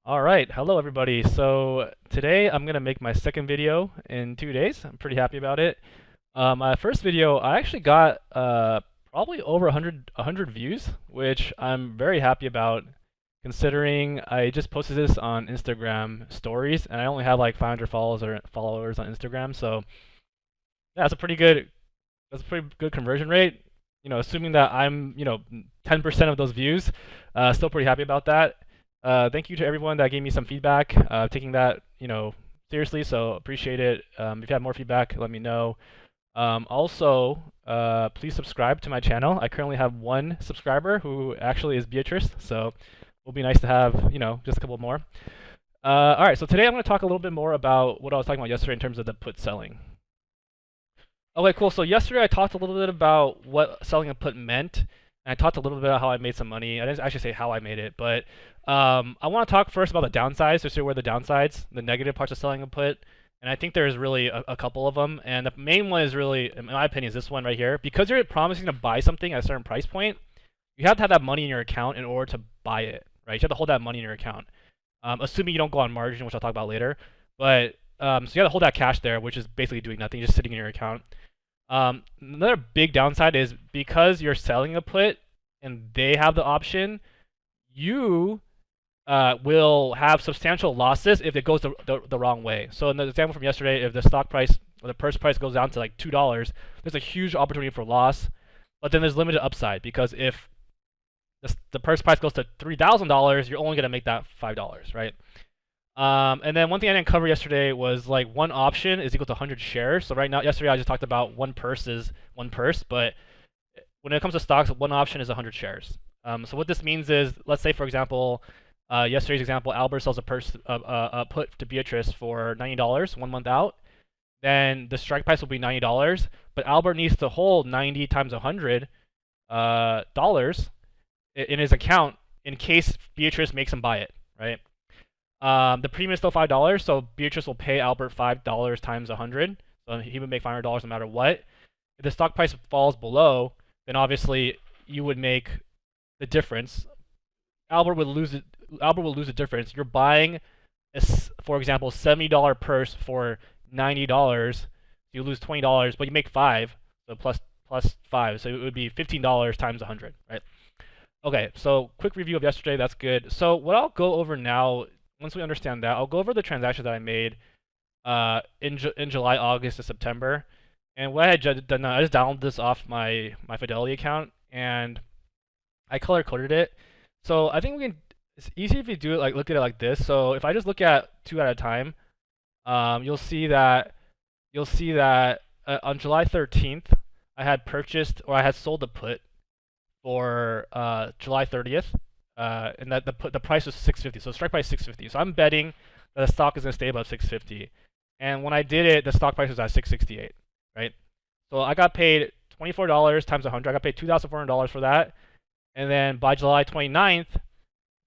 All right, hello everybody. So today I'm gonna make my second video in 2 days. I'm pretty happy about it. My first video, I actually got probably over 100 views, which I'm very happy about, considering I just posted this on Instagram stories, and I only have like 500 followers on Instagram. So yeah, that's a pretty good conversion rate. Assuming that I'm 10% of those views, still pretty happy about that. Thank you to everyone that gave me some feedback, taking that, seriously, so appreciate it. If you have more feedback, let me know. Also, please subscribe to my channel. I currently have one subscriber who actually is Beatrice, so it'll be nice to have, just a couple more. All right, so today I'm going to talk a little bit more about what I was talking about yesterday in terms of the put selling. Okay, cool. So yesterday I talked a little bit about what selling a put meant, and I talked a little bit about how I made some money. I didn't actually say how I made it, but I want to talk first about the downsides, to see where the downsides, the negative parts of selling a put, and I think there's really a couple of them. And the main one is really, in my opinion, is this one right here. Because you're promising to buy something at a certain price point, you have to have that money in your account in order to buy it, right? You have to hold that money in your account, assuming you don't go on margin, which I'll talk about later. But so you have to hold that cash there, which is basically doing nothing, just sitting in your account. Another big downside is because you're selling a put and they have the option, you will have substantial losses if it goes the wrong way. So in the example from yesterday, if the stock price or the purchase price goes down to like $2, there's a huge opportunity for loss, but then there's limited upside because if the purchase price goes to $3,000, you're only going to make that $5, right? And then one thing I didn't cover yesterday was like one option is equal to 100 shares. So right now, yesterday I just talked about one purse is one purse, but when it comes to stocks, one option is 100 shares. So what this means is, let's say for example, yesterday's example, Albert sells a put to Beatrice for $90 1 month out. Then the strike price will be $90, but Albert needs to hold 90 times 100 dollars in his account in case Beatrice makes him buy it, right? The premium is still $5, so Beatrice will pay Albert $5 times 100, so he would make $500 no matter what. If the stock price falls below, then obviously you would make the difference. Albert would lose it. Albert will lose the difference. You're buying, for example, $70 purse for $90. You lose $20, but you make 5, so plus 5, so it would be $15 times 100, right? Okay, so quick review of yesterday. That's good. So what I'll go over now, once we understand that, I'll go over the transactions that I made in July, August, and September. And what I had done, I just downloaded this off my Fidelity account, and I color coded it. So I think it's easy if you do it like look at it like this. So if I just look at 2 at a time, you'll see that on July 13th, I had purchased or I had sold the put for July 30th, and that the price was 650. So strike price 650. So I'm betting that the stock is gonna stay above 650. And when I did it, the stock price was at 668, right? So I got paid $24 times 100. I got paid $2,400 for that. And then by July 29th,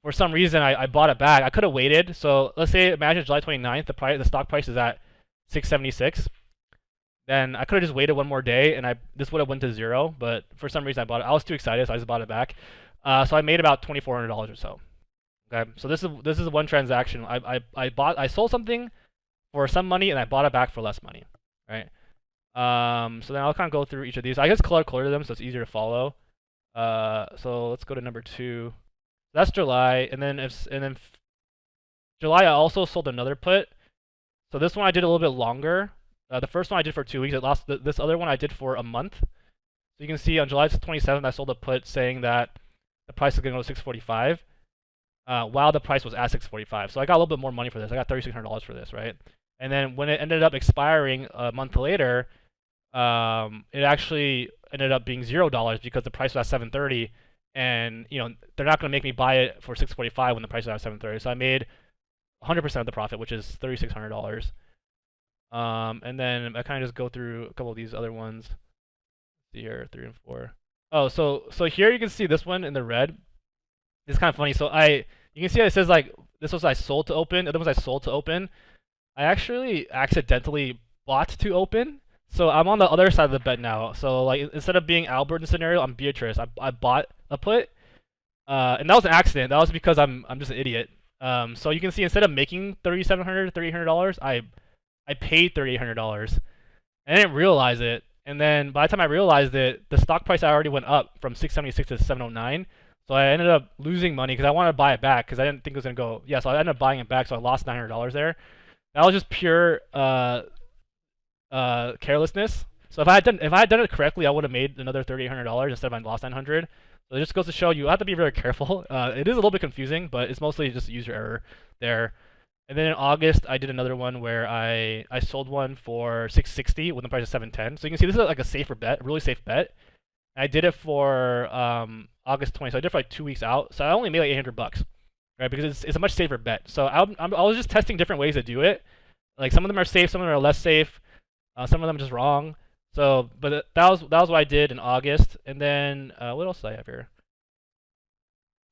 for some reason, I bought it back. I could have waited. So let's say, imagine July 29th, the stock price is at 676. Then I could have just waited one more day, and this would have went to 0. But for some reason, I bought it. I was too excited, so I just bought it back. So I made about $2,400 or so. Okay, so this is one transaction. I sold something for some money, and I bought it back for less money, right? So then I'll kind of go through each of these. I just color them so it's easier to follow. So let's go to number 2. That's July, and then July I also sold another put. So this one I did a little bit longer. The first one I did for 2 weeks. This other one I did for a month. So you can see on July 27th I sold a put saying that the price is gonna go to 645, while the price was at 645. So I got a little bit more money for this. I got $3,600 for this, right? And then when it ended up expiring a month later, it actually ended up being $0 because the price was at 730, and they're not going to make me buy it for 645 when the price is at 730. So I made 100% of the profit, which is $3,600. And then I kind of just go through a couple of these other ones. Let's see here, 3 and 4. Oh, so here you can see this one in the red. It's kind of funny. So you can see it says like this was I sold to open. The other ones I sold to open. I actually accidentally bought to open. So I'm on the other side of the bet now. So like instead of being Albert in the scenario, I'm Beatrice. I bought a put, and that was an accident. That was because I'm just an idiot. So you can see instead of making $3,700, $3,800, I paid $3,800. I didn't realize it, and then by the time I realized it, the stock price already went up from 676 to 709. So I ended up losing money because I wanted to buy it back because I didn't think it was gonna go. Yeah, so I ended up buying it back, so I lost $900 there. That was just pure carelessness. So if I had done it correctly, I would have made another $3,800 instead of I lost 900. So it just goes to show you have to be very careful. It is a little bit confusing, but it's mostly just user error there. And then in August, I did another one where I sold one for 660 when the price is 710. So you can see this is like a safer bet, a really safe bet. And I did it for August 20, so I did it for like 2 weeks out. So I only made like 800 bucks, right? Because it's a much safer bet. So I was just testing different ways to do it. Like some of them are safe, some of them are less safe. Some of them are just wrong. So, but that was what I did in August. And then what else did I have here?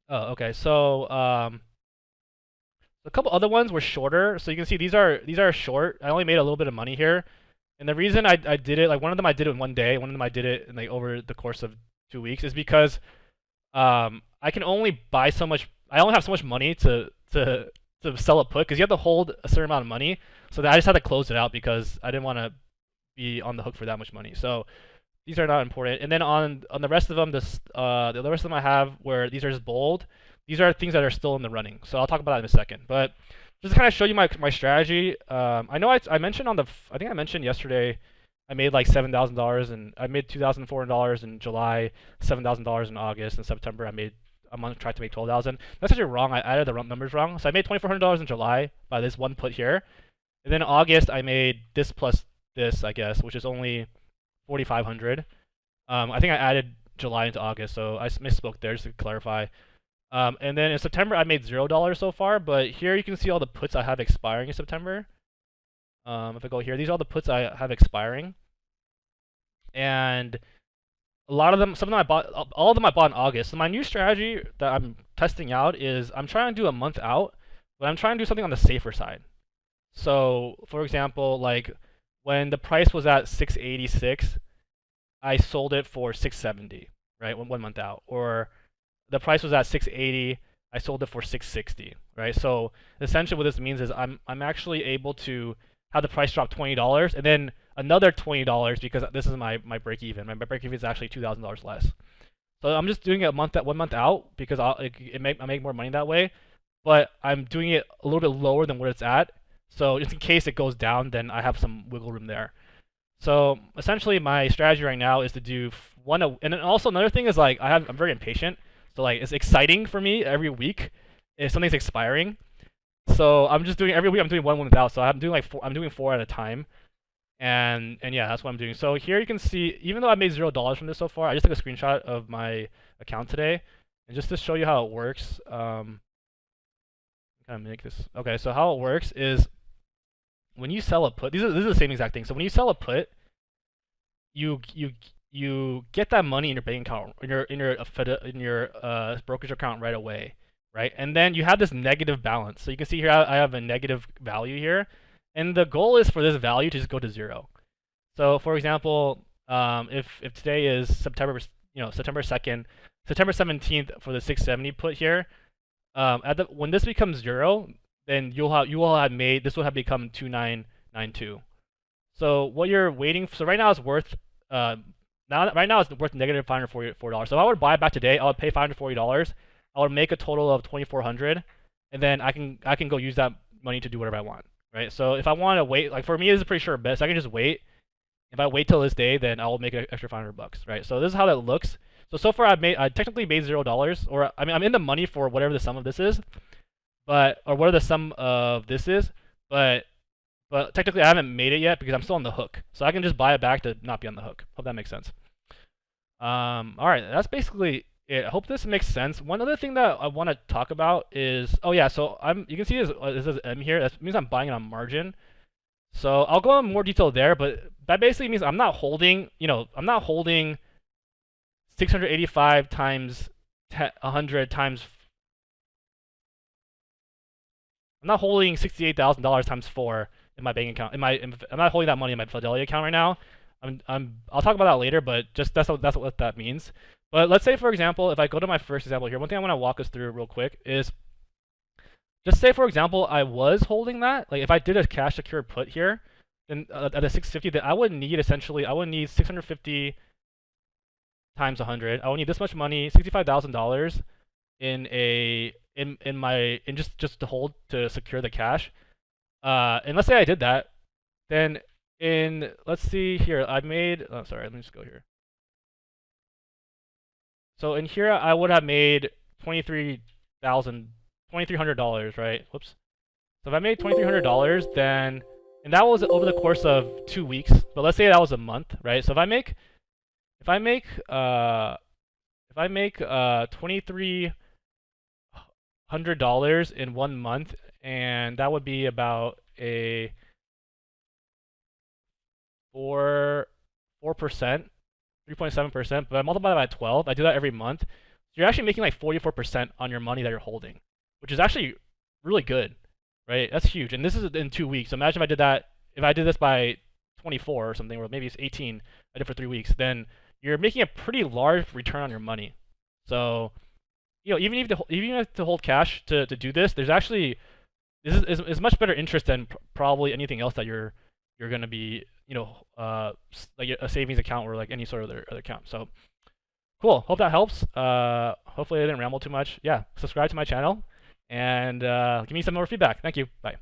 Oh, okay. So a couple other ones were shorter. So you can see these are short. I only made a little bit of money here. And the reason I did it, like one of them I did it in one day, one of them I did it in like over the course of 2 weeks, is because I can only buy so much. I only have so much money to sell a put because you have to hold a certain amount of money. So that I just had to close it out because I didn't want to be on the hook for that much money. So these are not important. And then on the rest of them, the rest of them I have where these are just bold. These are things that are still in the running. So I'll talk about that in a second. But just to kind of show you my strategy. I know I mentioned I think I mentioned yesterday I made like $7,000 and I made $2,400 in July, $7,000 in August, and September I'm on track to make 12,000. That's actually wrong. I added the numbers wrong. So I made $2,400 in July by this one put here, and then in August I made this plus this, I guess, which is only 4,500. I think I added July into August, so I misspoke there just to clarify. And then in September I made $0 so far, but here you can see all the puts I have expiring in September. If I go here, these are all the puts I have expiring, and a lot of them, some of them I bought, all of them I bought in August. So my new strategy that I'm testing out is I'm trying to do a month out, but I'm trying to do something on the safer side. So for example, like when the price was at 686, I sold it for 670, right? One month out. Or the price was at 680, I sold it for 660, right? So essentially what this means is I'm actually able to have the price drop $20 and then another $20 because this is my break even. My break even is actually $2,000 less. So I'm just doing it 1 month out because I make more money that way, but I'm doing it a little bit lower than where it's at. So just in case it goes down, then I have some wiggle room there. So essentially my strategy right now is to do one, and then also another thing is like I'm very impatient. So like it's exciting for me every week if something's expiring. So I'm just doing every week. I'm doing one without. So I'm doing four at a time, and yeah, that's what I'm doing. So here you can see, even though I made $0 from this so far, I just took a screenshot of my account today, and just to show you how it works. Kind of make this okay. So how it works is when you sell a put. This is the same exact thing. So when you sell a put, you get that money in your bank account, in your brokerage account right away. Right? And then you have this negative balance. So you can see here I have a negative value here. And the goal is for this value to just go to 0. So for example, if today is September 2nd, September 17th for the 670 put here, when this becomes 0, then you will have made, this will have become 2992. So what you're waiting for, so right now it's worth right now it's worth negative $544. So if I were to buy it back today, I would pay $540. I would make a total of 2,400, and then I can go use that money to do whatever I want, right? So if I want to wait, like for me, this is a pretty sure bet, so I can just wait. If I wait till this day, then I will make an extra $500, right? So this is how that looks. So far I technically made $0, or I mean I'm in the money for whatever the sum of this is, or whatever the sum of this is, but technically I haven't made it yet because I'm still on the hook. So I can just buy it back to not be on the hook. Hope that makes sense. All right, that's basically it. I hope this makes sense. One other thing that I want to talk about is, oh yeah, so you can see this says M here. That means I'm buying it on margin. So I'll go in more detail there, but that basically means I'm not holding, I'm not holding 685 times 100 times. I'm not holding $68,000 times 4 in my bank account. I'm not holding that money in my Fidelity account right now. I'll talk about that later, but just that's what that means. But let's say, for example, if I go to my first example here, one thing I want to walk us through real quick is just say for example, I was holding that. Like if I did a cash secured put here, then at a 650, then I would need 650 times 100. I would need this much money, $65,000 in just to hold to secure the cash. And let's say I did that, then let's see here, I made, oh sorry, let me just go here. So in here I would have made $2,300, right? Whoops. So if I made $2,300, then, and that was over the course of 2 weeks, but let's say that was a month, right? So if I make $2,300 in 1 month, and that would be about a 4%, 3.7%, but I multiply that by 12. I do that every month. So you're actually making like 44% on your money that you're holding, which is actually really good, right? That's huge. And this is in 2 weeks. So imagine if I did this by 24 or something, or maybe it's 18, I did for 3 weeks, then you're making a pretty large return on your money. So, even if you have to hold cash to do this, there's actually, this is much better interest than probably anything else that you're going to be, like a savings account or like any sort of other account. So cool. Hope that helps. Hopefully I didn't ramble too much. Yeah, subscribe to my channel and give me some more feedback. Thank you. Bye.